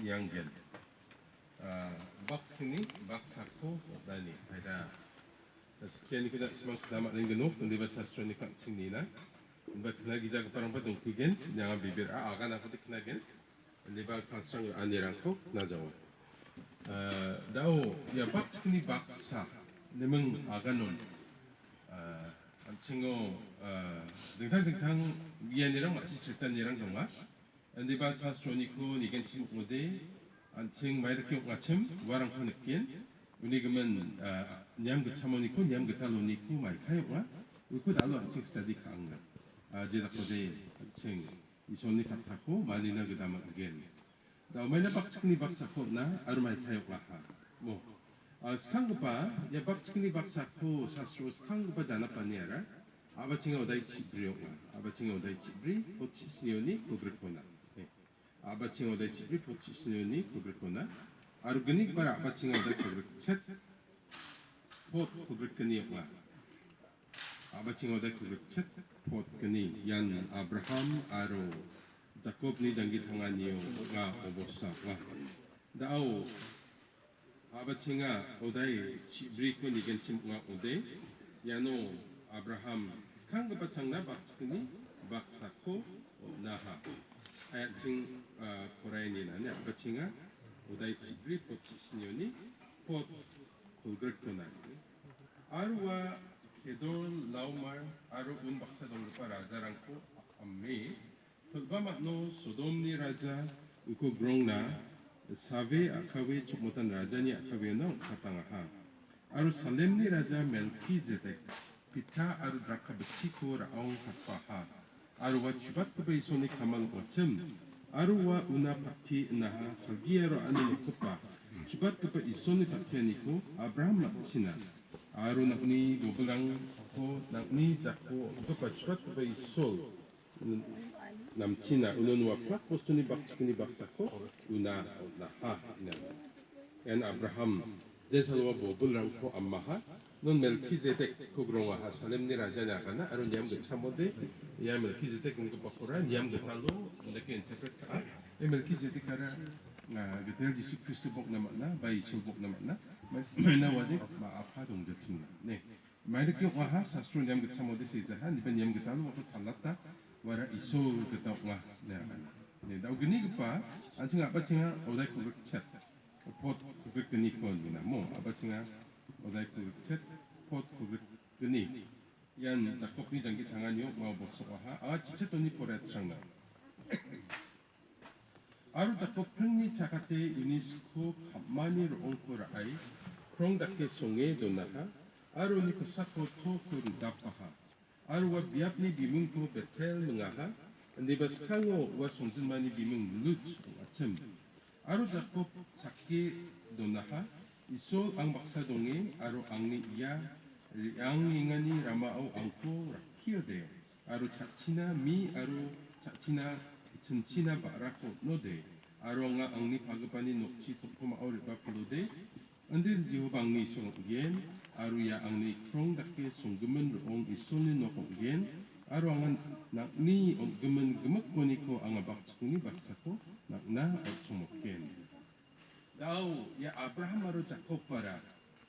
Nyanggen. Box kini box aku dani ada sekian ni kita semang damat dengan genuk dan bahasa sastra ni kat sini na. Mbak kena gija ke parang patung kigen jangan bibir akan aku dik kena gen. Di bawah konstrang anirang ko na jawa. Dao ya box kini box sa nemeng aganon. Ancingo dengtang bianirang masih cerita nirang dong ah. Di bahasa sastra ni ko ni gen cimuk mode 안칭 마이르키 옥아침 와랑 파느낀 우니 그러면 냠 그차모니코 냠 그탈로니코 마이카요가 우코 나도 안칭 스타디 강나 제다 코데 안칭 이손니 카타코 마니나 그다마 again 나 오말나 박치크니 박사코 나 아루 마이카요가 하뭐 스칸그파 야 박치크니 박사코 사스로 스칸그파 자나파니아라 아바칭가 오다이 치브리오가 아바칭가 오다이 치브리 오치스니오니 고그르코나 아바칭 어다이 치브리 포치스니오니 고글코나 아르그닉 바라 아바칭 어다이 고글챗 포 고글코니와 아바칭 어다이 고글챗 포트코니 얀 아브라함 아로 자콥니 장기 당하니오가 오보사와 다오 아바칭아 어다이 치브리 코니겐 침과 오데 야노 아브라함 스칸가 창나 박치코니 박사코 나하 ayat Korea ni nanya bacinga udai cibri pot sinyoni pot kulger kona arwa kedol laumar aru un baksa dongrupa raja rangko amme tulba makno sodomni raja uko grongna save akawe chokmotan raja ni akawe no katangaha aru salemni raja melkizedek pita aru draka bechiko raong katpaha 아루와 주바트바이 손이 가만 오침 아루와 우나 파티 나하 사기에로 아니니 쿠파 주바트바 이 손이 파티아니고 아브라함 마치나 아루 나니 고블랑 코 나니 자코 쿠파 주바트바 이솔 남치나 우노누와 팍 포스니 박치니 박사코 우나 나하 이나 엔 아브라함 제살와 보블랑 코 암마하 넌 멜키제덱 코그롱아 하살렘니 라자냐가나 아론 냠 그차모데 야 멜키제덱 공거 바코라 냠 그탈로 ndeke interpret ka 멜키제덱 카라 그들 지수 크리스도 복 남았나 바이솔 복 남았나 마이나 와데 마 아파 동자침나 네 마이르키 와하 사스트로 냠 그차모데 세자한 이번 냠 그탈로 모두 달랐다 와라 이솔 그다와 네 다우그니 그파 안칭 아빠칭아 오다이 코그 챗 pot kugni kon gina mo abacinga odai kugchet pot kugni yan zakopni jangi tanganyo mau bosoha chisetoni poret sangna aru zakopni chakate unesco kamani ro onkora ai krong dakke songe donaha aru ni kusako to kur dapaha aru wa biapni bimungko betel mengaha nebas kango wa sonjunmani bimung lut achim 아루 자콥 작게 도나하 이소 ang baksa donge aru angni iya yang ingani ramao angko rakiode aru chachina mi aru chachina chinchina barako node aru nga angni pagapani nokchi tokoma ore bapulode ande jiho bangni song gen aru ya angni krong dakke songgemen rong isoni nokong gen aru angan nakni onggemen gemek koniko anga bakchukni baksako nakna achumokgen Dau ya Abraham aru Jacob para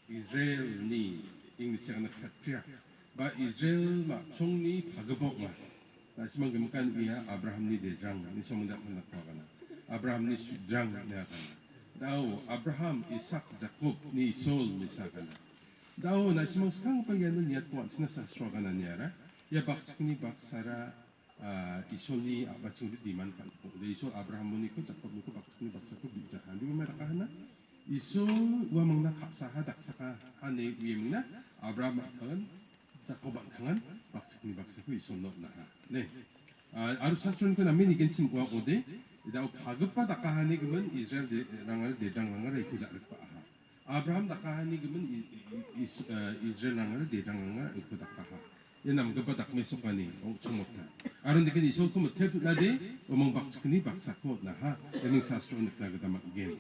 Israel ni Inggrisnya patriarch ba Israel ma chongni pagabok ma nasimang gemukan iya Abraham ni dedrang ni somundak manakwana Abraham ni sudrang ni akana Dau Abraham Ishak Jacob ni Sol misakana Dau nasimang skang pa yan niat ko sinasastra kana niara ya bakchikni baksara 이솔이 아바친구 디만 간고 이솔 아브라함 모니코 자꾸 모코 박치니 박사코 비자한 디고 메라카하나 이솔 와망나 각사하 dak사가 하네 위에미나 아브라함 당은 자꾸 방탕은 박치니 박사코 이솔 넣나하 네 아루 사스론 그 남미 이겐침 과 오데 이다오 바급바 다카하니 그러면 이스라엘 랑을 대장랑을 이고 자르파 아브라함 다카하니 그러면 이스라엘 랑을 대장랑을 이고 다카하 yenam gaba dak mesokani chomota aron dikin isol ko motel lade omong bakchkni baksako na ha yening sastro nik na gada maggen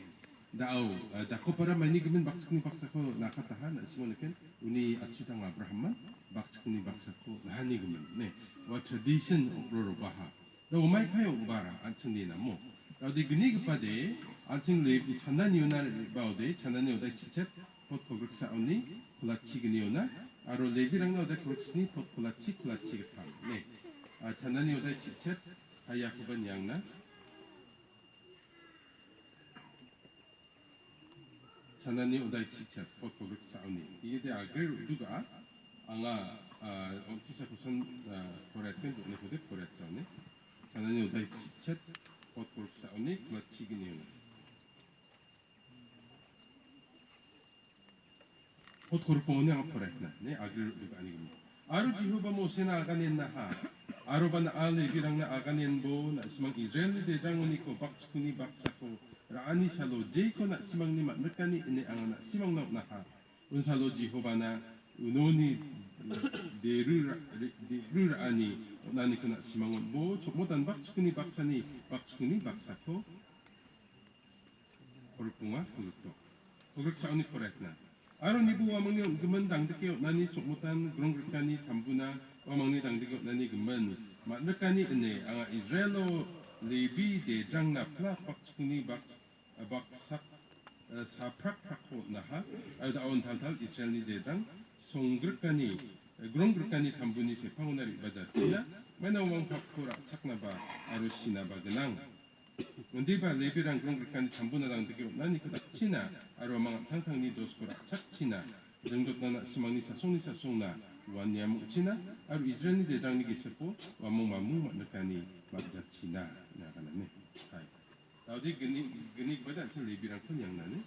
dao jakob para mani gemen bakchkni baksako na kataha na simoneken uni achutang abraham bakchkni baksako na hani gemen ne wa tradition roro baha da umay kayo ubara anchni na mo dao de gni gapade 안칭 레비 찬나니오나를 바오데 찬나니오다 지쳇 봇 고글사오니 콜라치그니오나 아로 레비랑나오다 고글스니 봇 콜라치가 탐. 네. 찬나니오다 지쳇 하야쿠반 양나 찬나니 오다이 지쳇 봇 고글사오니 이게 대 알글 누가 anga ofisa kusan koretken dukne kode koretjane sanani uday chichet pot korksa oni klachigini pot korponi ang koretna ne agir ani gum aru jihoba mo sena aganen na ha aru ban ale birang na aganen bo na simang Israel de drangoni ko bakskuni baksako raani salo je ko na simang ni matmerkani ini ang na simang na ha unsalo jihoba na unoni 데르 아니 나니 그나 시망은 뭐 모단 박축니 박축니 박사코 볼punga kulto kuluk sa oni koretna aron ibu wamangni gemen dangdeke nani motan grongrekani tambuna wamangni dangdeke nani gemen matrekani ene anga Israelo lebi de drangna pla bak축니 baksak saprak prakho naha ada on taltal Israelni de drang 송그릇가니 그런그릇가니 담분이 세팡오나리 바자치야 맨나오망 박코라 착나바 아루시나바 그낭 언디바 레비랑 그런그릇가니 담분하당 되게 나니 그다 치나 아루망 탕탕니 도스코라 착치나 정도나 시망니사 송니사 송나 완냐무 치나 아루 이즈라니 대장니 있었고 와몽 마몽 만나까니 바자치나 나가나네 하이 나오디 그니 보다 참 레비랑 큰 양나네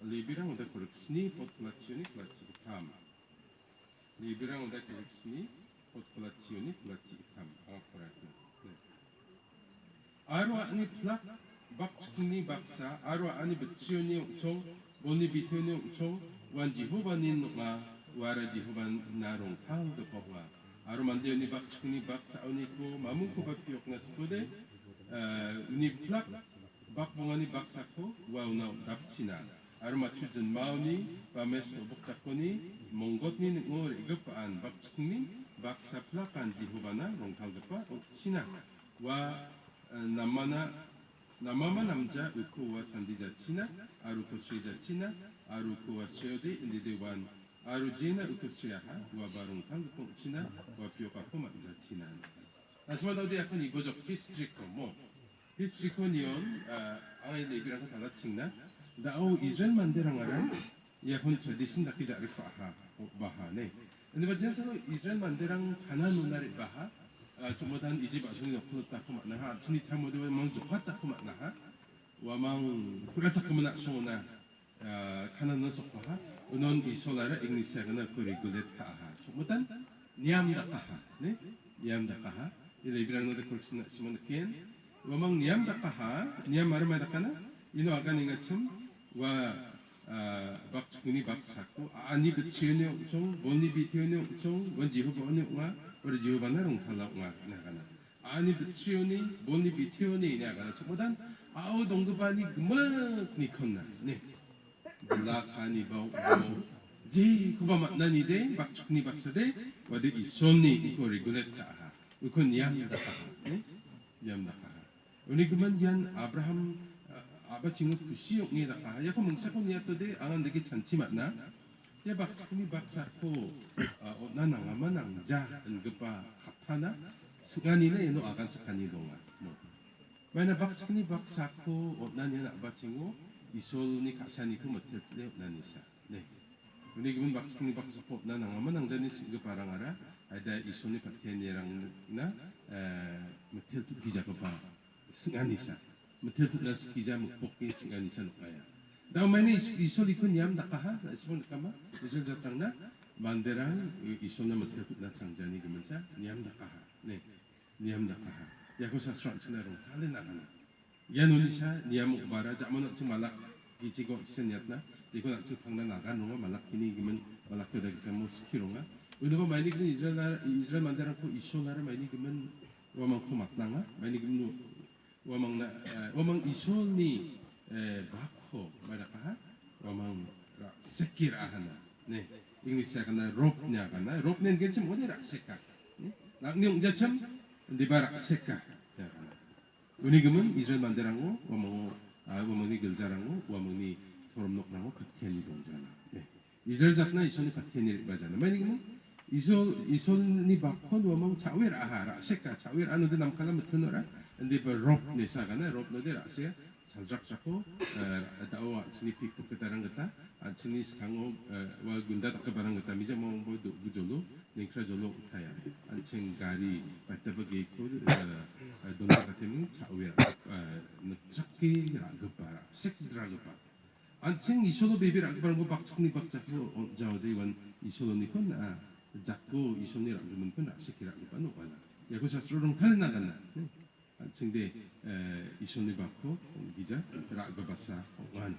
레비랑 오다 그렇으니 포트라치오니 플라치 탐 리비랑 오다 그렇으니 포트라치오니 플라치 탐 아포라트 아로 아니 플락 박축니 박사 아로 아니 버치오니 옹총 보니 비토니 옹총 완지 후반인 농아 와라 지후반 나롱 파운드 거와 아로 만데오니 박축니 박사 오니코 마문코 바피옥나 스코데 우니 플락 박봉아니 박사코 와우나 납치나 아르마 추전 마우니 바메스토 복잡코니 몽것니 ngor igapaan bakchukni baksa plakan jihuba나 롱탈급바 시나 와 남마마 남자 우코와 산디자 치나 아루코 스웨자 치나 아루코와 스웨데 인디데완 아루제나 우코 스웨야하 와 바롱 탈급봉 치나 와 피오카코 만자 치나 아스마다우디 약간 이거죠 히스트리코 뭐 히스트리코니온 아이 레비랑 달라칭나 다오 이스라엘 만데랑아랑 예혼 트레디션 다키지 않을 바하네. 근데 바진사로 이스라엘 만데랑 가나 누나를 바하 좀보단 이집 아송이 넣고다 그만나 진이 잘못에 망 좋았다 그만나 와망 그라차 그만나 소나 가나는 속바하 은원 이소나라 잉리사가나 그리글렛하하 좀보단 니암다카하 네 니암다카하 이레비랑 너데 콜스나 시몬케엔 와망 니암다카하 니암 마르마다카나 이노 아가닝아침 와 박축니 박사고 아니 비티오니 옹총 보니 비티오니 옹총 원지 후보니 옹아 우리 지후바나 롱탈라 옹아 나가나 아니 비티오니 보니 비티오니 나가나 저보단 아우 동급하니 그만니 컸나 네 라카니 바오 지 구바 나니데 박축니 박사데 와데 이손니 이코 리그레타 우콘 니암다카 네 니암다카 우리 그만 얀 아브라함 아바 지금 구시용이다 야코 멍사코 니아토데 앙한데게 잔치 맞나 야 박치니 박사코 나나가만 낭자 은급바 하파나 스가니네 에노 아간 착하니 동아 뭐 만나 박치니 박사코 나니나 아바친고 이솔니 가사니 그 못했대 나니사 네 우리 기분 박치니 박사코 나나가만 낭자니 그 바랑하라 아다 이솔니 파티니랑나 못했 기자거바 스가니사 Betul-betul kita mukpoknya singa ni sanukaya. Dalam mana isol ikut niam dakaha, isol kama, isol jatang na, banderang isol na betul-betul cangjani gemensa niam dakaha, ne, niam dakaha. Ya ko sa suat senarong, halen nakana. Ya nunisa niam ukbara, zaman nak malak hicigo senyatna, jiko nak pangna nagan runga malak kini gemen malak pada kamu sekirunga. Udah apa maini gemen Israel banderang ko isol nara maini gemen wamang ko matnanga, maini gemen wamang isolni bakho marakaha wamang sekirahana ne Inggrisnya kana ropnya kana ropnen gensim odera seka ne naknyong jacham di barak seka ya kana uni gemen Israel manderango wamang wamangni geljarango wamangni toromnokrango katiani dongjana. 이절 잡나 이손이 같이니 맞잖아. 만약에 이손이 바콘 와망 차웰 아하라 색까 차웰 안우데 남카나 못너라. 근데 롭 네사가나 롭 너데 라세 살작작고 다와 진이 픽고 그다란 거다. 진이 강호 와 군다 딱 바란 거다. 미자 뭐 부졸로 닝크라졸로 타야. 안친 가리 바타버게 코 돈다 같으면 차웰 늑작기 라그바라 색드라그바 안칭 이소도 베비랑 그런 거 박착니 박착고 자오데 원 이소도니콘 작고 이소니 라그면 건 아시키라고 빠노가나 야고 샤스로롱 탈 나가나 안칭데 이소니 박고 기자 라그 바사 원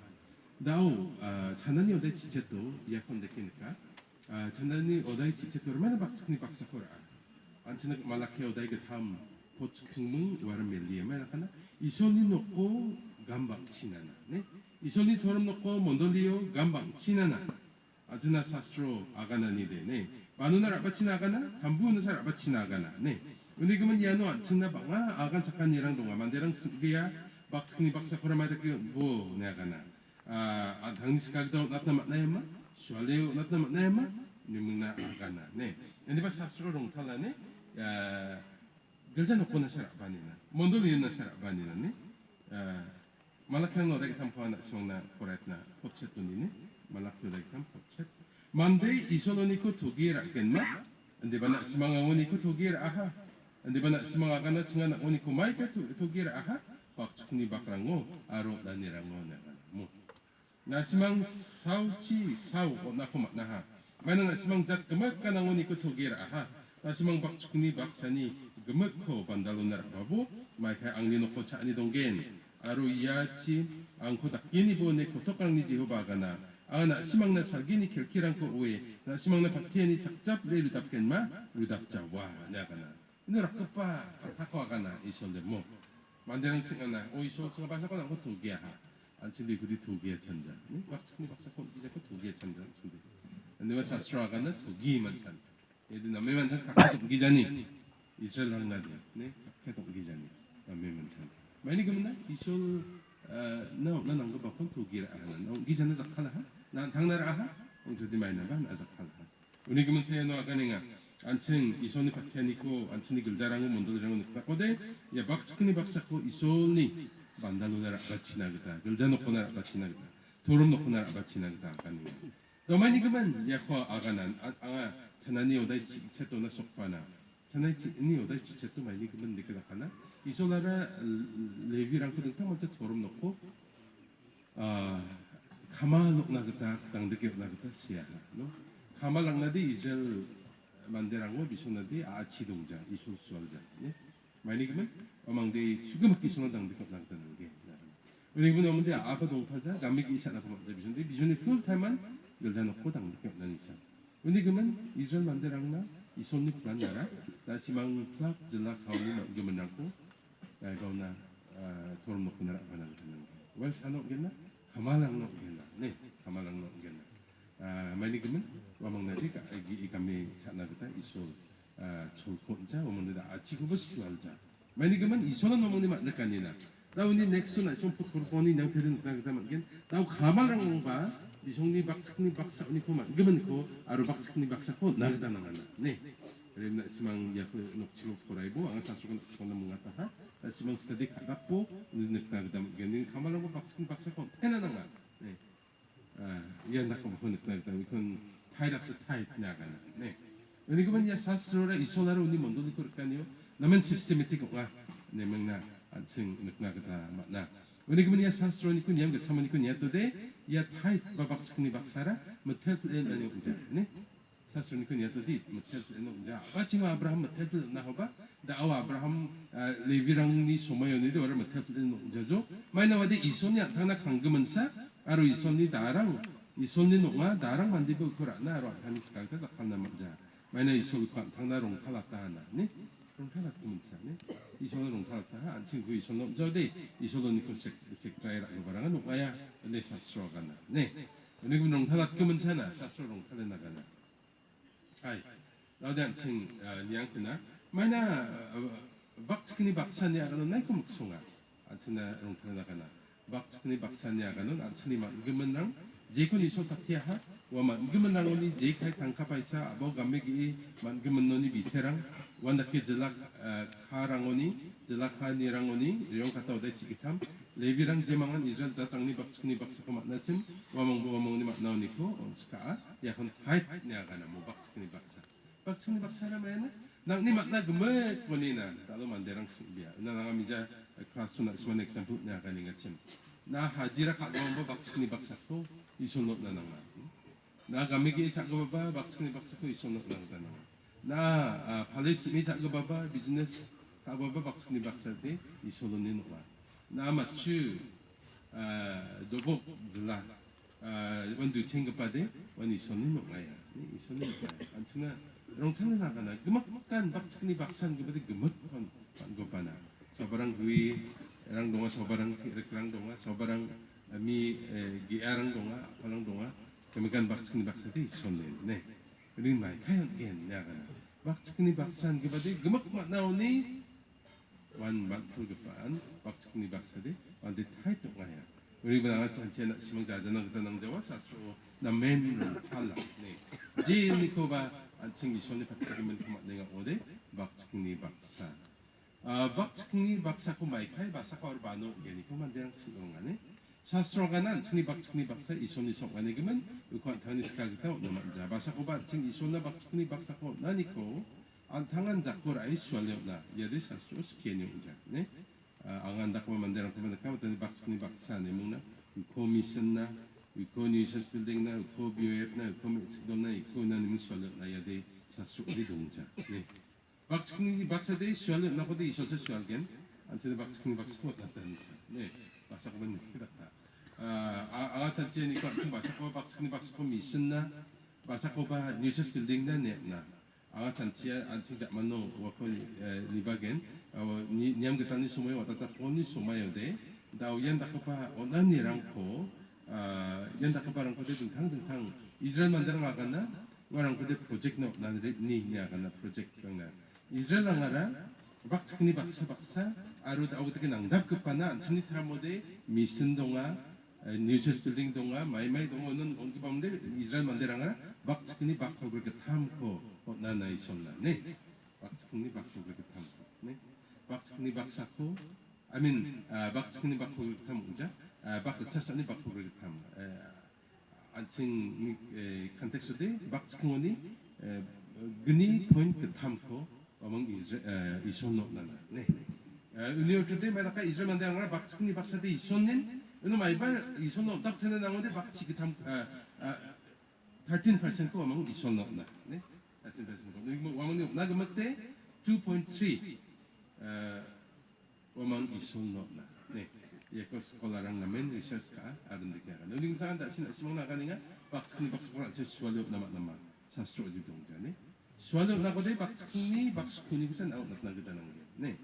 다오 찬나니 어데 지체도 약혼데키니까 찬나니 어다이 지체도 얼마나 박착니 박사코라 안칭 말라케 어다이 그 다음 보츠킹문 와르멜리에 말하나 이소니 놓고 감방 치나나 네 이손이 토름 놓고 몬돌리오 감방 치나나 아즈나 사스트로 아가나니데 네 마누나 아바치나 아가나 담부는 살 아바치나 아가나 네 은희금은 야노 안친나 방아 아간 착한이랑 동아 만대랑 스기야 박트니 박사 코라마데 그뭐 내가나 당니스까지도 나타나 맞나야마 슈알레오 나타나 맞나야마 니문나 아가나 네 근데 바 사스트로 롱탈라네 글자 놓고나 살 아바니나 몬돌리오나 살 아바니나 네 Malakang odai tampo anak semangna koretna popchet tunini malak odai tam popchet Monday isoloniko tugir kenma ande bana semanga oniko tugir aha ande bana semanga kana cingana oniko maika tugir aha bakchukni bakrango aro danirango nagan mo na semang sauchi sau onako maknaha mana na semang jat gemak kana oniko tugir aha na semang bakchukni baksani gemak ko bandalo narababo maika anglinoko chani donggen 아로 이아치 앙코 닥기니 보네 고토깡니 지호바가나 아나 시망나 살기니 켈키랑코 오에 나 시망나 박티엔이 작잡 레 루답겐마 루답자 와 나가나 이노 락급바 타코아가나 이손데 뭐 만데랑 생각나 오이 소스가 바사고나 고 도기야 안친데 그디 도기야 천자 박치니 박사코 이제코 도기야 천자 친데 내가 사스라가나 도기만 찬 얘들 남매만 찬 각각 도기자니 이스라엘 항나디 네 각각 도기자니 남매만 찬 많이 그러나 이쇼 나 난거 바콘 도기라 하나 나 기자는 작하나 난 당나라 하 저디 많이 나봐 나 작하나 우리 그러면 세노 아가네가 안칭 이손이 파티아니고 안칭이 글자랑고 몬도르랑고 느까고데 야 박치크니 박사코 이손이 만다노나라 아바치나그다 글자 놓고나라 아바치나그다 도름 놓고나라 아바치나그다 아가네가 너 많이 그러면 야코 아가난 아가 차나니 오다이 지체도나 속바나 차나니 오다이 지체도 많이 그러면 느끼다 하나 이소나라 레비랑 그 등탕 먼저 도름 놓고 가마 놓나그다 그당 느껴 나그다 시야나 너 가마랑나디 이절 만데랑고 비소나디 아치동자 이소수알자 네 많이 그러면 어망데 수금학기 소나 당 느껴 나그다는 게 우리 분 어머니 아바 동파자 감미기 이차나 먼저 비소인데 비소니 풀타임만 열자 놓고 당 느껴 나는 이상 우리 그러면 이절 만데랑나 이손니 불안나라 나시망 플락 질라 가오니 넘겨만나고 가오나 도름 놓고 나라 가는 걸 사놓겠나 가마랑 놓겠나 네 가마랑 놓겠나 많이 그러면 와망나디 이 감미 찾나그다 이소 철콘자 어머니다 아치고버 수알자 많이 그러면 이소는 어머니 만날 거 아니나 나 우리 넥스나 좀 포르포니 냥테는 그다 만겐 나 가마랑 봐 이송니 박치크니 박사 오니코만 그러면 그 아로 박치크니 박사 코 나그다 나가나 네 그래나 시망 야코 녹치고 포라이보 앙사수가 녹치고 넘어갔다 하 시망 스타디 가갖고 늦다 그다음 견인 가마라고 박치킨 박사고 태나나가 네 이한다고 뭐 늦다 그다음 이건 타이랍도 타이트 나가나 네 그러니까 야 사스로라 이소나로 우리 먼저도 그럴까요 나면 시스테미틱가 네 명나 안칭 늦다 그다 맞나 그러니까 야 사스로니까 냥 그참으니까 야도데 야 타이트 박치킨이 박사라 뭐텔플 아니 이제 네 사스로니까 야도디 뭐텔플 이제 아치고 아브라함 뭐텔플 나호바 다와 아브라함 레비랑니 소마요니데 와라 뭐텔플 이제죠 마이나와데 이손이 안타나 강금은사 아로 이손이 나랑 이손이 농아 나랑 만디고 그라 나로 타니스카가 작한나 맞자 마이나 이손이 당나롱 탈았다 하나 네 롱 탈았구문사네 이손은 롱 탈았다 안친 그 이손은 저데 이손은 섹트라이라고 바라가 농아야 네 사스로가나 네 그리고 롱 탈았구문사나 사스로 롱 탈레나가나 아이 나도 안친 니앙크나 마이나 박치크니 박사니 아가는 나이코 목송아 안친나 롱 탈레나가나 박츠크니 박사냐가는 안츠니만 그만랑 제군이 소타티아하 와만 그만랑오니 제카이 당카파이사 아버 감메기 만 그만노니 비테랑 완다케 jelak 카랑오니 jelak 하니랑오니 이런 갔다 오대 지기탐 레비랑 제망한 이전 자땅니 박츠크니 박사코 만나침 와멍니 만나오니코 스카 야콘 타이트 냐가나 뭐 박츠크니 박사라면은 nang ni makna gemet ponina talo manderang simbia na ngamija class na small example nya kaninga chim na hajira ka gombo bakchikni baksako isonot na nanga na gamigi sakgo baba bakchikni baksako isonot na nanga na palace mi sakgo baba business ka baba bakchikni baksate isonot ni noa na machu dobo zla 원두 챙겨빠대 원 이손이 노가야 이손이 노가야 안치나 롱탄은 나가나 그막간 박치니 박산 그보다 그막간 반고바나 sobarang gui erang donga sobarang tirang donga sobarang mi giarang donga palang donga kemikan bakchikin baksati isonne ne rin mai kayan gen nagana bakchikin baksan gibade gemak nauni wan bakpul gepan bakchikin baksati wan de tait dongaya 우리 분하고 전체 시명자전은 그때 남자와 사수 남맨을 팔라 네 지니코바 안칭이 손에 받기면 그만 내가 오래 박치니 박사 박치니 박사고 마이카이 박사고 바노 게니코 만대랑 신경하네 사스로가는 안칭이 박사 이 손이 성관에 그러면 그건 타니스카기다 오너만자 박사고 반칭 이 손나 박치니 박사고 나니코 안탕한 작고라이 수알려나 얘들 사스로 스케니용자 네 anganda ko manderang ko manaka matani bakskni baksane mungna ko mission na ko news building na ko BOF na ko mitsidon na ko na nim swalo na yade sa suudi dongja ne bakskni baksade swalo na ko de isose swalgen anse bakskni baksko tatan ne baksak man kirata anga chanche ni ko basako bakskni baksko mission na basako ba news building na ne na anga chanche anche manno wako libagen niam getani sumai watata poni sumai ode dau yan dakapa onanirangko yan dakaparangko de dentang Israel mandarang agana warangko de project no nanre ni agana project kangna Israel angara bakchikni baksa aru daugde nangdap kepana anchini saramode mission donga 뉴체스 빌딩 동아 마이마이 동어는 온기밤데 이스라엘 만데랑아 박치크니 박고 그렇게 탐고 나나 있었나 네 박치크니 박고 그렇게 탐고 네 박치크니 박사코 아민 박치크니 박고 그렇게 탐자 박 차선이 박고 그렇게 탐 안칭 컨텍스트데 박치크니 그니 포인트 탐고 어멍 이스라엘 나나 네 우리어트데 마다카 이스라엘 만데랑아 박치크니 박사데 있었는 이놈 아이바 이손노 딱 되는 나오는데 박치기 참 13% 거 아마 이손노 나 네 13% 거 이거 와문이 나 그때 2.3 와만 이손노 나네 예거 스콜라랑 나멘 리서치가 아른데게 하는 우리 무상한 다시 시몽 나가니가 박치기 박스콜 안체 수월로 남아 사스로 어디 동자네 수월로 나고데 박치기 박스콜이 그서 나오나 그다는 게네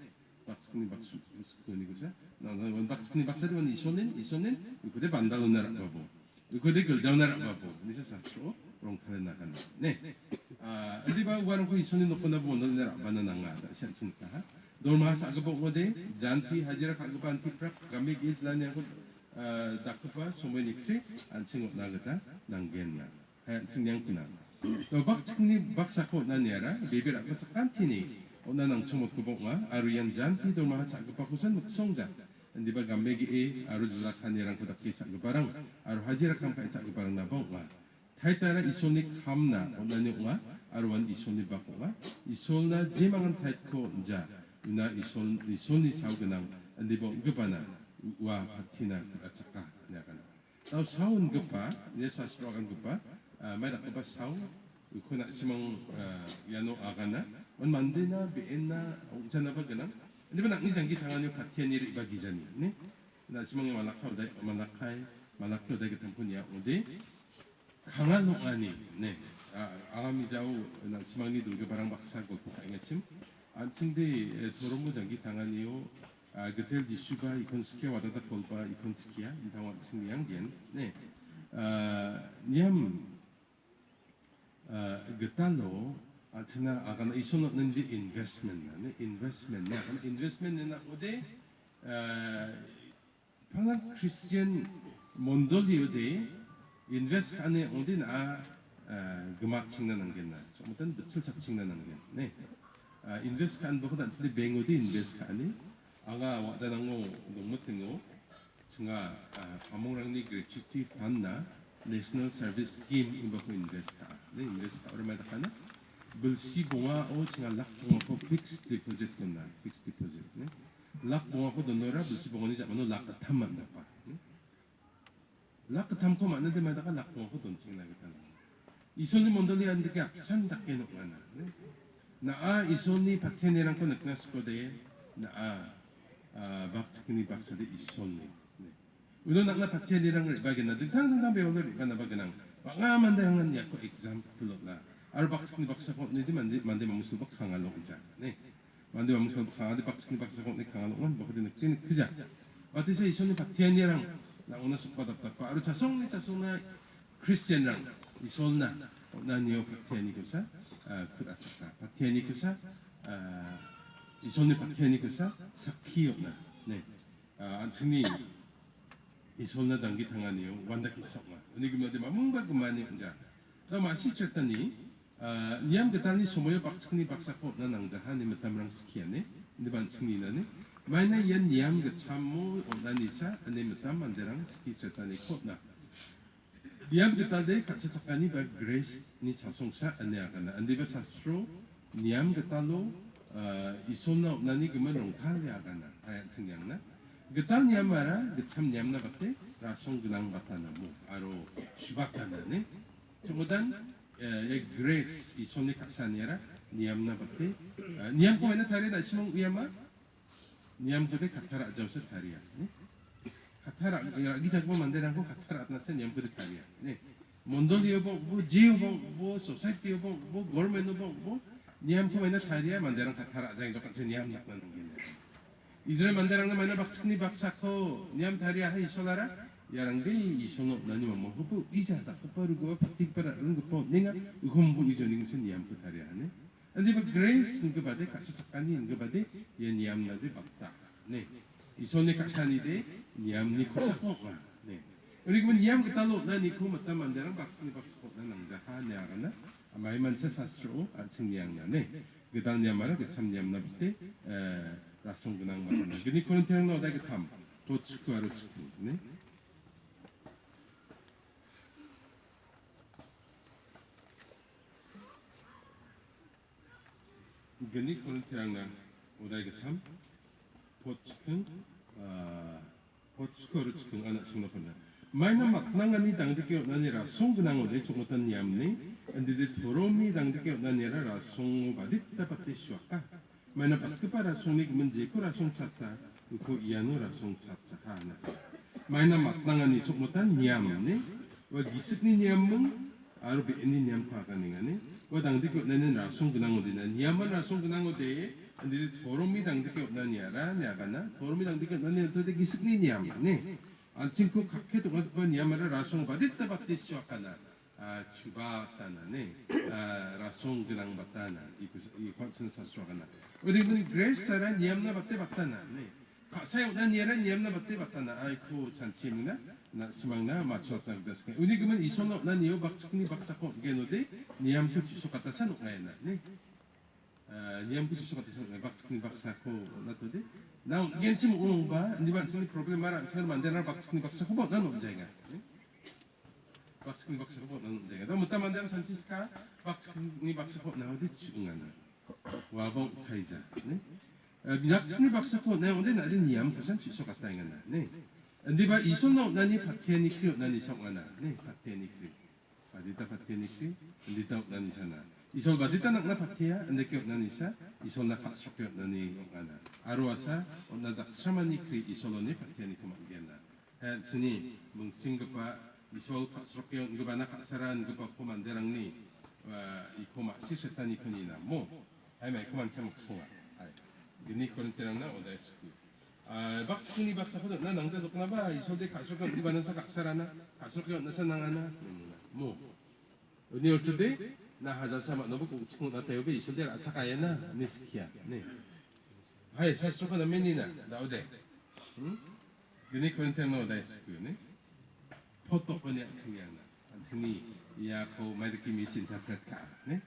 박스크니 박스크니 그자 나는 박스크니 박사리원 이소는 그대 반달로나라 바보 그대 글자오나라 바보 미세 사스로 롱칼에 나가는 네 어디바 우아는 그 이소는 놓고나 보는데라 바나나가 샨친까 돌마 작업 오데 잔티 하지라 가급 안티 프락 감미 길라냐고 다크파 소메니크리 안칭 나가다 난겐나 한칭냥구나 박스크니 박사코 나냐라 베베라 그 깐티니 onanang chumot kubong nga aruyan janti do mga chagapakusan muksongja hindi ba gamegi aru jalakanirang kudaki chagaparang aru hajira kampai chagaparang nabong nga taitara isoni kamna onanyo nga aruan isoni bako nga isol na jimangan taitko nja una isoni sauganang hindi ba gupana wa patina kachaka nyakan tau saun gupa niya sa strogan gupa may nakaba saun kuna simang yano agana 원 만데나 비엔나 옥자나 바가나 근데 뭐 낙니 장기 당하는 파티아니를 이바기자니 네 나시망에 말라카오다 같은 분이야 어디 강한 호가니 네 아가미자우 나시망이 돌게 바랑 박사고 당했침 안층대 도롱고 장기 당하니요 그때 지수가 이콘스키야 와다다 콜바 이콘스키야 이당원 승리양겐 네 니암 그탈로 아치나 아가나 이소노는데 investment 나 investment 나 오데 방한 크리스천 몬돌리오데 인베스트 안에 어디 나 그막 측나는 게나 좀 어떤 며칠 사 측나는 게 인베스트 안 보고 단순히 뱅어디 인베스트 안에 아가 와다는 거 너무 뜬거 증가 과목랑니 그래튜티 판나 내셔널 서비스 스킴 임바고 인베스트 네 인베스트 얼마나 하나 불시 봉화 오 증가 락 봉화 고 픽스 디포지트 나 픽스 디포지트 네 락 봉화 고 돈노라 불시 봉화니 잡아노 락 탐만 답바 락 탐코 맞는데 마다가 락 봉화 고 돈 찍나겠다 이손이 몬돌리 안데게 앞산 닦게 놓거나 나아 이손이 파테네랑 거 느끼었을 거대 나아 박치크니 박사데 이손니 우리는 나가 파테네랑 바게나 등탕등탕 배우를 이가나 바게나 방아만데 한건 약고 example나 아르 박치크니 박사 거니디 만데 마무스 박 강할로 이자 네 만데 마무스 박 강하데 박치크니 박사 거니 강할로는 뭐거든 느끼는 그자 어디서 이손이 파테네랑 나 오늘 속받았다 바로 자송나 크리스천랑 이솔나 나니오 파티아니고사 그라차카 파티아니고사 이솔니 파티아니고사 사키오나 네 안츠니 이솔나 장기 당하니요 완다키 썩마 ini kemudian mamungba kemani anja 나 masih certani niam getani somoyo pakchni paksako na nangjaha ni metamrang skiane ni banchni nane maina yan niam getsammo onanisa ane metam manderang ski certani kotna niam getade katsakani ba grace ni chasongsa ane agana andiba sastro niam getalo isolna onani kemen rongthale agana ayat singyangna getal niam mara getsam niamna batte rasong genang batana mo aro shubakana ne kemudian grace isolni kaksaniara niamna batte niam ko mana tari da simong uyama niam ko de katara jausa tariya ne katara giza ko manderan ko katara atnase niam ko de tariya ne mondolio bo jio bo society bo government bo niam ko mana tariya manderan katara jang jokkan se niam yaknan ngene 이스라엘 만다랑나 만나 박치크니 박사코 니암 다리아 하 이솔라라 야랑데 이소노 나니 뭐 호부 이자다 호빠르고 파틱바라 이런 거 내가 이홈부 이전이 무슨 니암 그 다리아 하네 근데 그 그레이스 그 바데 가서 작가니 그 바데 예 니암 나데 박다 네 이소네 가사니데 니암니 코사코 네 그리고 니암 그 달로 나니 그 맞다 만다랑 박치크니 박사코 나 남자 하네 알아나 마이만체 사스로 안칭 니양냐네 그 다음 니암마라 그참 니암나 그때 라송 근황 말하는 그니 코린티랑 어다게 탐 도츠쿠아로 치쿠 네 그니 코린티랑 어다게 탐 도츠쿠 도츠쿠아로 치쿠 아나 승노판다 마이나 막낭가니 당데게 나니라 송 근황 어데 조못한 냠니 안데데 도로미 당데게 나니라 라송 바디타 바테 슈아까 mana patkepara sonik menjeku rasong cata uko ianu rasong cata hana mana matnangani sokmutan niam ne wa gisik ni niam mung aru be ni niam pakani ngane wa dangdike nanen rasong genang odina niaman rasong genang ode ande thoromi dangdike odaniara nyagana thoromi dangdike nanen tode gisik ni niam ne 안친구 각해 동안 니아마라 라송 바디타 바티 시와카나 주바타나네 라송 그랑 바타나 이 관천 사수하나 우리는 그레스라 니암나 바테 바타나 네 가사에 오다 니아라 니암나 바테 바타나 아이쿠 잔치입니다 나 시망나 맞췄다 그랬으니 우리 그러면 이소노 난 이어 박치니 박사코 게노데 니암쿠 지소 같다산 오가이나 네 니암쿠 지소 같다산 박치니 박사코 나토데 나 겐치 오바 니반 치 프로블렘 말안 처럼 만데나 박치니 박사코 난 언제가 박치니 박사코 난 언제가 너 못다 만데나 산치스카 박치니 박사코 나오데 지응하나 와봉 카이자 네 미낙치니 박사코 나 언제 나데 니암쿠산 지소 같다 이거나 네 Andiba isono nani patiani krio nani sokana ne patiani krio badita patiani krio andita nani sana isol badita nakna patia andekyo nani sa isol na kasokyo nani okana arwasa onna jaksamani krio isolo ne patiani kumangena sini mungsingpa isol kasokyo ngubana kasaran ngubpa komanderangni ikoma sisetani kunina mo ai mai komancha muksunga ai gini korinterangna odaisuki 박치니 박사포도 나 낭자 좋구나 봐 이소대 가속은 일반에서 각사라나 가속이 얻나서 나가나 뭐 어디 어쩌대 나 하자사마 너무 공치고 나 대업에 이소대 아차가야나 니스키야 네 하이 사스로가 나 맨이나 나오대 응 Gini Korinteno daisuku ne. Foto ko niya sini ana. Sini iya ko may misinterpret ka ne.